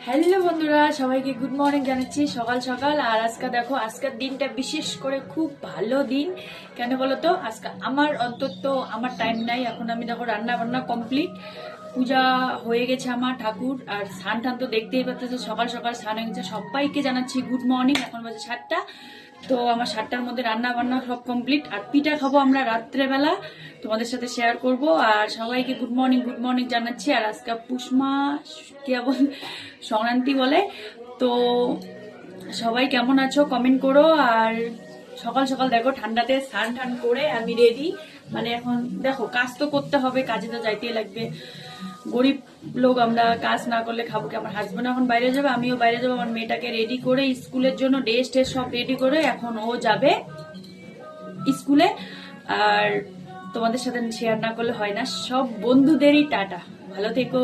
Hello বন্ধুরা, সবাইকে good morning জানাচ্ছি সকাল সকাল। আর আজকে দেখো, আজকের দিনটা বিশেষ করে খুব ভালো দিন। কেন বলো তো? আজকে আমার অন্তত আমার টাইম নাই। এখন আমি দেখো রান্না বান্না কমপ্লিট, পূজা হয়ে গেছে আমার ঠাকুর, আর স্নান টান তো দেখতেই পাচ্ছ, সকাল সকাল স্নান হয়ে গেছে। সবাইকে জানাচ্ছি গুড মর্নিং। এখন বাজে 7টা। তো আমার 7টার মধ্যে রান্না বান্না সব কমপ্লিট, আর পিঠা খাবো আমরা রাত্রেবেলা, তোমাদের সাথে শেয়ার করব। আর সবাইকে গুড মর্নিং জানাচ্ছি। আর আজকে পুষ্মা কেবল সংক্রান্তি বলে, তো সবাই কেমন আছো কমেন্ট করো। আর সকাল সকাল দেখো ঠান্ডাতে স্নান টান করে আমি রেডি। মানে এখন দেখো কাজ তো করতে হবে, কাজে তো যাইতেই লাগবে। গরিব লোক আমরা, কাজ না করলে খাবো কি? আমার হাজবেন্ড এখন বাইরে যাবে, আমিও বাইরে যাবো। আমার মেয়েটাকে রেডি করে স্কুলের জন্য ড্রেস টেস সব রেডি করে এখন ও যাবে স্কুলে। আর তোমাদের সাথে শেয়ার না করলে হয় না। সব বন্ধুদেরই টাটা, ভালো থেকো।